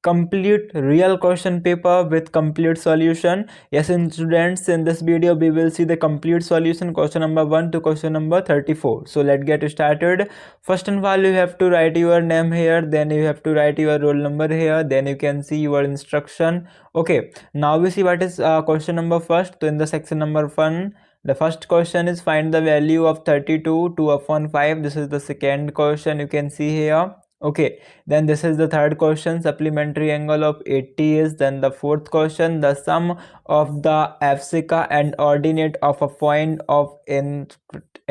complete real question paper with complete solution. Yes, in students, in this video we will see the complete solution, question number 1 to question number 34. So let's get started. First and all, you have to write your name here, then you have to write your roll number here, then you can see your instruction. Okay, now we see what is question number first. So in the section number 1, the first question is find the value of 32 2 upon 5. This is the second question, you can see here. Okay, then this is the third question, supplementary angle of 80 is. Then the fourth question, the sum of the abscissa and ordinate of a point of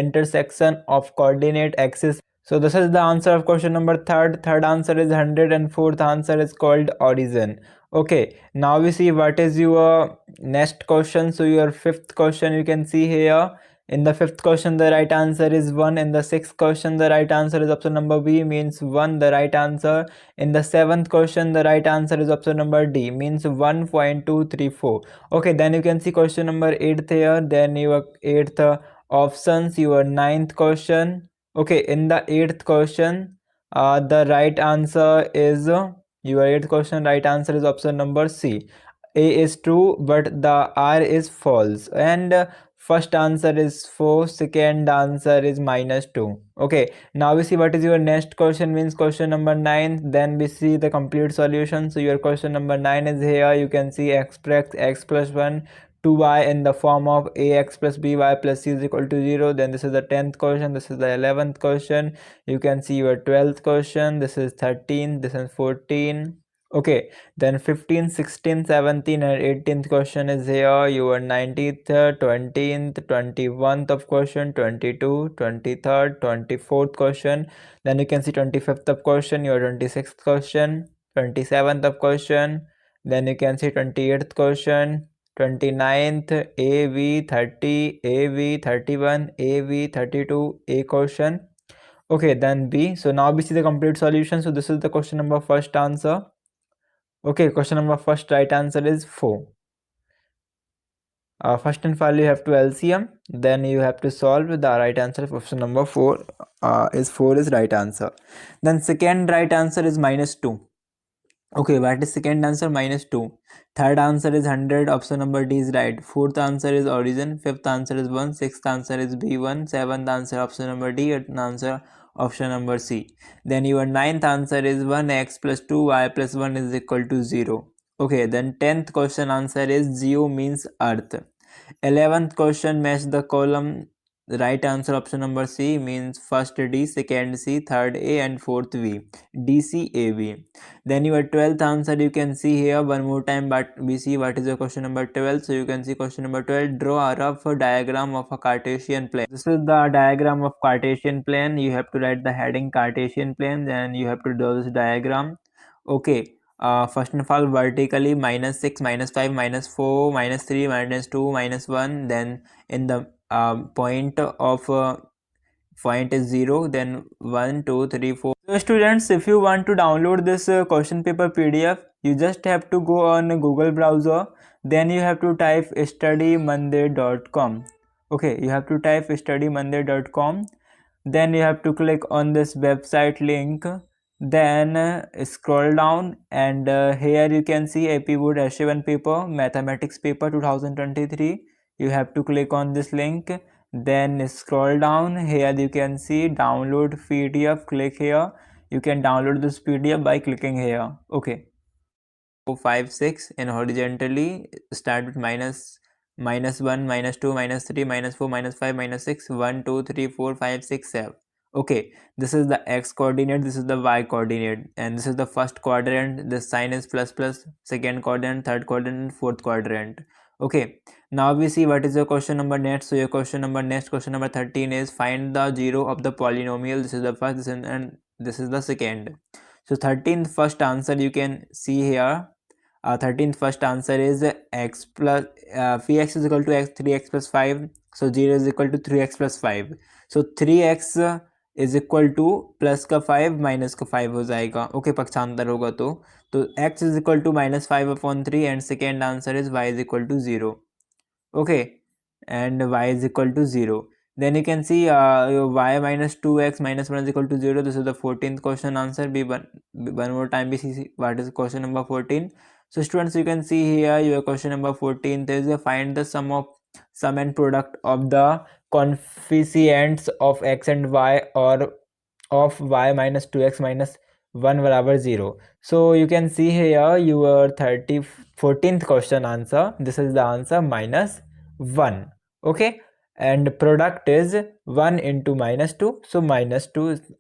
intersection of coordinate axis. So this is the answer of question number third answer is 100 and fourth answer is called origin. Okay, now we see what is your next question. So your fifth question, you can see here. In the fifth question, the right answer is 1. In the sixth question, the right answer is option number B, means 1, the right answer. In the seventh question, the right answer is option number D, means 1.234. Okay, then you can see question number 8 here. Then your 8th options, your ninth question. Okay, in the 8th question, the right answer is your 8th question, right answer is option number C. A is true, but the R is false. And first answer is 4, second answer is -2. Okay, now we see what is your next question, means question number 9. Then we see the complete solution. So your question number 9 is here. You can see express x plus 1 2y in the form of ax plus by plus c is equal to 0. Then this is the 10th question, this is the 11th question. You can see your 12th question, this is 13, this is 14. Okay, then 15, 16, 17 and 18th question is here. Your 19th, 20th, 21st of question, 22, 23rd, 24th question. Then you can see 25th of question, your 26th question, 27th of question. Then you can see 28th question, 29th, AV 30, AV 31, AV 32, A question. Okay, then B. So now we see the complete solution. So this is the question number first answer. Okay, question number first right answer is 4. First and finally you have to LCM, then you have to solve. The right answer of option number 4 is 4 is right answer. Then second right answer is -2. Okay, what is second answer? -2. Third answer is 100. Option number D is right. Fourth answer is origin. Fifth answer is 1. Sixth answer is B1. Seventh answer option number D. Eighth answer option number C. Then your ninth answer is 1x plus 2y plus 1 is equal to 0. Okay, then 10th question answer is geo means earth. 11th question, match the column. The right answer option number C, means first D, second C, third A and fourth V. D, C, A, V. Then your 12th answer you can see here one more time, but we see what is the question number 12. So you can see question number 12, draw a rough diagram of a Cartesian plane. This is the diagram of Cartesian plane. You have to write the heading Cartesian plane, then you have to draw this diagram. Okay, first of all, vertically -6, -5, -4, -3, -2, -1. Then in the point of point is 0, then 1 2 3 4. So students, if you want to download this question paper PDF, you just have to go on Google browser, then you have to type studymandir.com. okay, you have to type studymandir.com, then you have to click on this website link, then scroll down, and here you can see AP Board SA1 paper, mathematics paper 2023. you have to click on this link, then scroll down. Here you can see download PDF, click here. You can download this PDF by clicking here. Okay, 4 5 6 and horizontally start with -1, -2, -3, -4, -5, -6, 1 2 3 4 5 6 7. Okay, this is the x coordinate, this is the y coordinate, and this is the first quadrant. The sign is plus plus. Second quadrant, third quadrant, fourth quadrant. Okay, now we see what is your question number next. So your question number next, question number 13 is find the 0 of the polynomial. This is the first, and this is the second. So 13th first answer you can see here. 13th first answer is x plus phi x is equal to x 3x plus 5. So 0 is equal to 3x plus 5. So 3x is equal two plus का 5 minus का 5 हो जाएगा. Okay, पक्षांतर होगा तो x is equal to -5/3 and second answer is y is equal to 0. Okay, and y is equal to 0. Then you can see y minus 2x minus 1 is equal to 0. This is the 14th question answer. Be one more time we see what is question number 14. So students, you can see here your question number 14 is find the sum and product of the coefficients of x and y or of y minus 2x minus 1 बराबर 0. So you can see here your 14th question answer. This is the answer minus 1. Okay, and product is 1 into minus 2, so minus 2 is,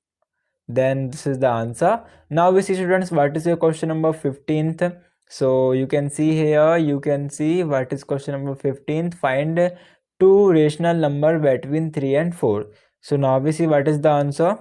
then this is the answer. Now we see students what is your question number 15th. So you can see here, you can see what is question number 15th. Find two rational number between 3 and 4. So now we see what is the answer.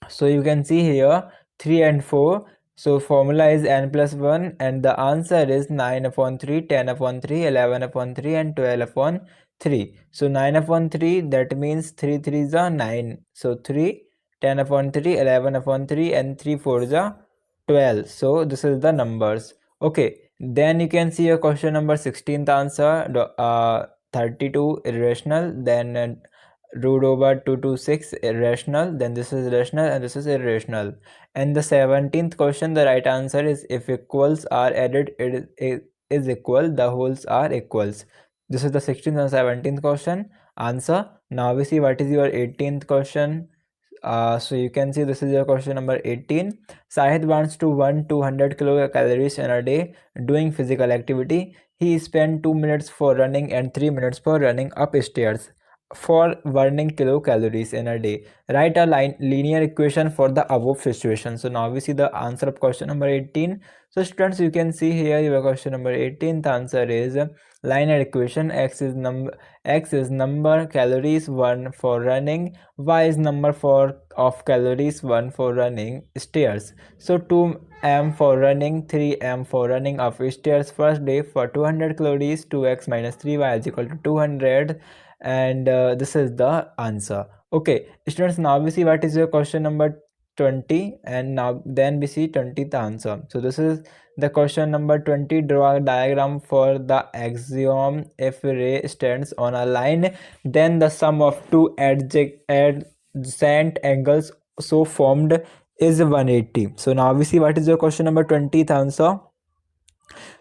So you can see here 3 and 4. So formula is n plus 1 and the answer is 9 upon 3, 10 upon 3, 11 upon 3 and 12 upon 3. So 9 upon 3, that means 3 3s are 9. So 3, 10 upon 3, 11 upon 3 and 3 4s are 12. So this is the numbers. Okay, then you can see your question number 16th answer, 32 irrational, then root over 2 to 6 irrational, then this is rational and this is irrational. And the 17th question, the right answer is if equals are added, it is equal, the wholes are equals. This is the 16th and 17th question answer. Now we see what is your 18th question. So you can see this is your question number 18. Sahid wants to burn 200 kilocalories in a day doing physical activity. He spent 2 minutes for running and 3 minutes for running upstairs for burning kilocalories in a day. Write a linear equation for the above situation. So now we see the answer of question number 18. So students, you can see here your question number 18. The answer is linear equation. X is number calories 1 for running, y is number of calories 1 for running stairs. So 2m for running, 3m for running upstairs first day for 200 calories, 2x minus 3y is equal to 200, and this is the answer. Okay students, now we see what is your question number 20, and now then we see 20th answer. So this is the question number 20. Draw a diagram for the axiom if ray stands on a line, then the sum of two adjacent angles so formed is 180. So now we see what is your question number 20th answer.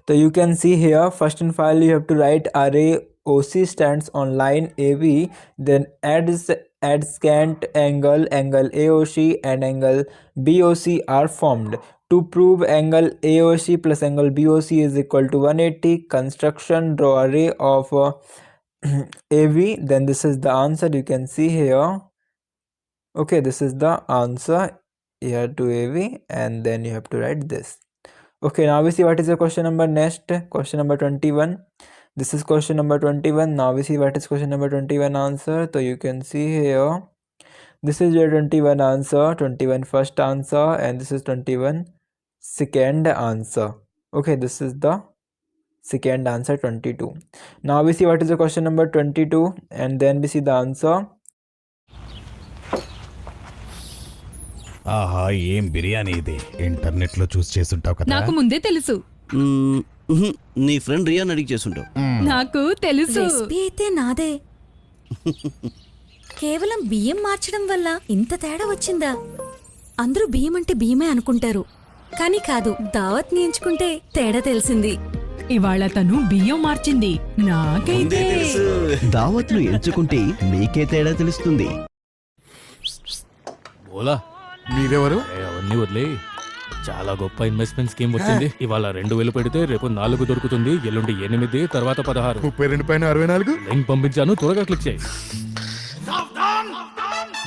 So you can see here, first and finally you have to write array OC stands on line AB, then adjacent angle AOC and angle BOC are formed. To prove angle AOC plus angle BOC is equal to 180, construction, draw array of AV, then this is the answer you can see here. Okay, this is the answer here to AV, and then you have to write this. Okay, now we see what is the question number next. Question number 21. This is question number 21. Now we see what is question number 21 answer. So you can see here, this is your 21 answer, 21 first answer, and this is 21 second answer. Okay, this is the second answer 22. Now we see what is the question number 22, and then we see the answer. ఆహా ఏం బిర్యానీ ఇది internet లో చూసి చేసుంటావు కదా. నాకు ముందే తెలుసు. నీ ఫ్రెండ్ రియాన్ అడిగి చేసుంటావు. నాకు తెలుసు. రెసిపీ అయితే నాదే. కేవలం బియ్యం మార్చడం వల్ల ఇంత తేడా వచ్చిందా? అందరూ బియ్యం అంటే బియ్యమే అనుకుంటారు, కానీ కాదు. దావత్ ని ఎంచుకుంటే తేడా తెలిసింది. ఇవాళ తను బియ్యం మార్చింది. నాకైతే దావత్ను ఎంచుకుంటే మీకే తేడా తెలుస్తుంది. ఓలా మీరెవరు? అవన్నీ వదిలే, చాలా గొప్ప ఇన్వెస్ట్మెంట్ స్కీమ్ వచ్చింది. ఇవాళ 2000 పెడితే రేపు 4 దొరుకుతుంది, ఎల్లుండి 8, తర్వాత 16. 32 పైన 64. లింక్ పంపించాను, త్వరగా క్లిక్ చేయి.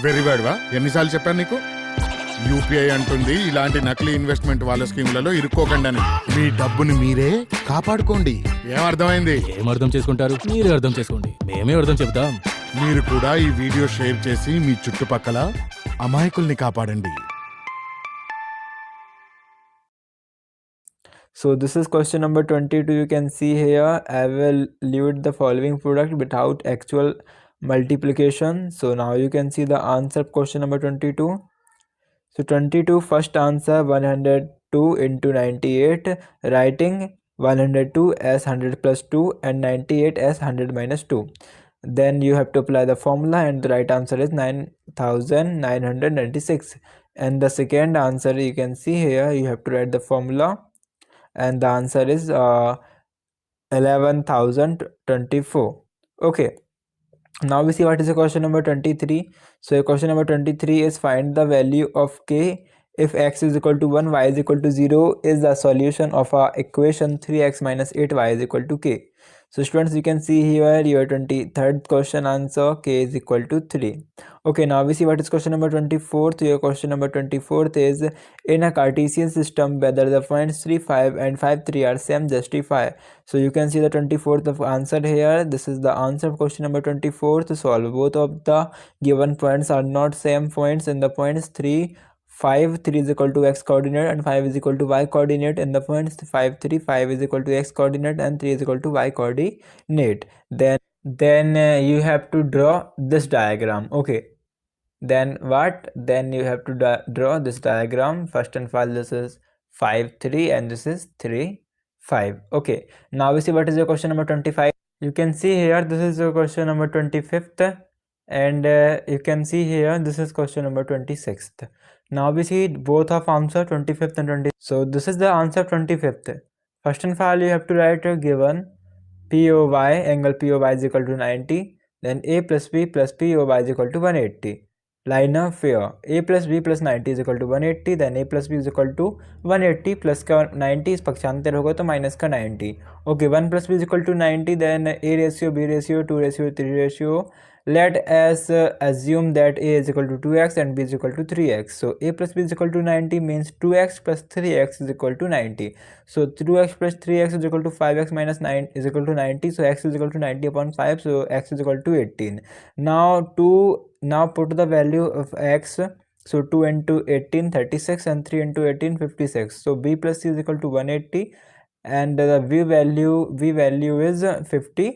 వెరీ బ్యాడ్ వా, ఎన్నిసార్లు చెప్పాను నీకు? యూపీఐ అంటుంది ఇలాంటి నకిలీ ఇన్వెస్ట్మెంట్ వాళ్ళ స్కీములలో ఇరుక్కోకండి అని. మీ డబ్బుని మీరే కాపాడుకోండి. ఏం అర్థమైంది? ఏం అర్థం చేసుకుంటారు? మీరే అర్థం చేసుకోండి, మేమే అర్థం చెప్తాం. మీరు కూడా ఈ వీడియో షేర్ చేసి మీ చుట్టుపక్కల అమాయకుల్ని కాపాడండి. So this is question number 22. You can see here, evaluate the following product without actual multiplication. So now you can see the answer of question number 22. So 22 first answer 102 into 98, writing 102 as 100 plus 2 and 98 as 100 minus 2. then you have to apply the formula, and the right answer is 9996. And the second answer, you can see here, you have to write the formula, and the answer is 11,024. Okay, now we see what is the question number 23. So question number 23 is find the value of k if x is equal to 1, y is equal to 0 is the solution of our equation 3x minus 8y is equal to k. So students, you can see here your 23rd question answer, k is equal to 3. Okay, now we see what is question number 24th. Your question number 24th is in a Cartesian system whether the points 3, 5 and 5, 3 are same, justify. So you can see the 24th of answer here. This is the answer of question number 24. To solve, both of the given points are not same points. In the points 3, 5, 3 is equal to x coordinate and 5 is equal to y coordinate. In the points 5, 3, 5 is equal to x coordinate and 3 is equal to y coordinate. Then you have to draw this diagram. Okay, then what? Then you have to draw this diagram. First and foremost, this is 5, 3 and this is 3, 5. Okay, now we see what is your question number 25. You can see here this is your question number 25th, and you can see here this is question number 26th. Now we see both of answer 25th and 20th. So this is the answer 25th. First and foremost, you have to write a given POY, angle POY is equal to 90, then A plus B plus POY is equal to 180. Line of fear, A plus B plus 90 is equal to 180, then A plus B is equal to 180 plus का 90 इस पक्षांतर होगा तो minus का 90. Okay, 1 plus B is equal to 90, then A ratio, B ratio, 2 ratio, 3 ratio. Let us assume that A is equal to 2x and B is equal to 3x. So A plus B is equal to 90 means 2x plus 3x is equal to 90. So 2x plus 3x is equal to 5x minus 9 is equal to 90. So x is equal to 90 upon 5. So x is equal to 18. Now put the value of x. So 2 into 18 36 and 3 into 18 56. So B plus C is equal to 180 and the V value is 54.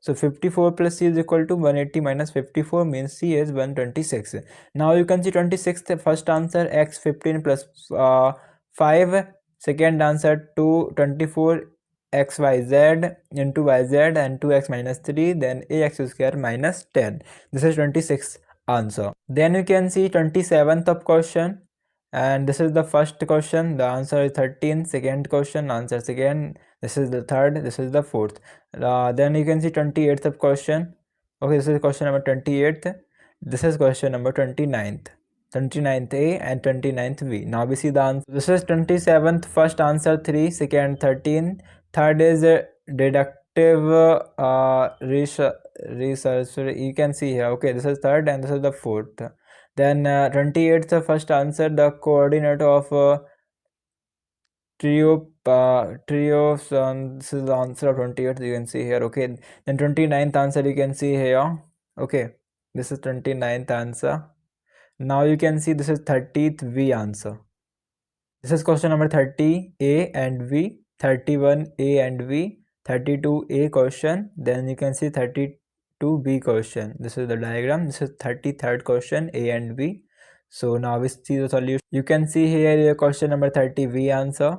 So 54 plus C is equal to 180 minus 54 means C is 126. Now you can see 26th first answer x 15 plus 5. Second answer 24 xyz into yz and 2x minus 3, then ax square minus 10. This is 26th answer. Then you can see 27th of question, and this is the first question, the answer is 13. Second question, answer second. This is the third, this is the fourth. Then you can see 28th of question. Okay, this is question number 28th. This is question number 29th. 29th A and 29th B. Now we see the answer. This is 27th first answer 3, second 13, third is deductive research. You can see here. Okay, this is third and this is the fourth. Then 28th first answer, the coordinate of trio. This is the answer of 28th. You can see here. Okay, then 29th answer you can see here. Okay, this is 29th answer. Now you can see this is 30th V answer. This is question number 30 A and V, 31 A and V, 32 A question. Then you can see 32 B question. This is the diagram. This is 33rd question A and V. So now we see the solution. You can see here your question number 30 V answer.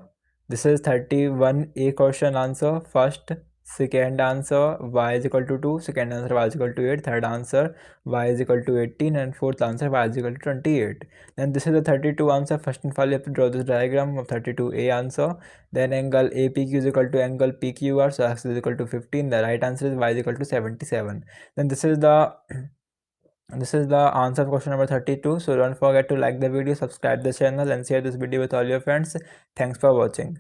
This is 31 A question answer. First, second answer y is equal to 2, second answer y is equal to 8, third answer y is equal to 18, and fourth answer y is equal to 28. Then this is the 32 answer. First and foremost, you have to draw this diagram of 32A answer. Then angle APQ is equal to angle PQR, so x is equal to 15. The right answer is y is equal to 77. Then this is the answer of question number 32. So don't forget to like the video, subscribe the channel and share this video with all your friends. Thanks for watching.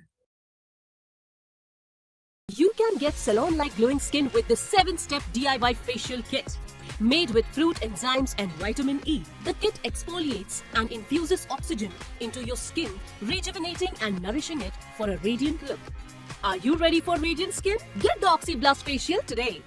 You can get salon-like glowing skin with the 7-step DIY facial kit. Made with fruit enzymes and vitamin E, the kit exfoliates and infuses oxygen into your skin, rejuvenating and nourishing it for a radiant look. Are you ready for radiant skin? Get the Oxy Blast Facial today.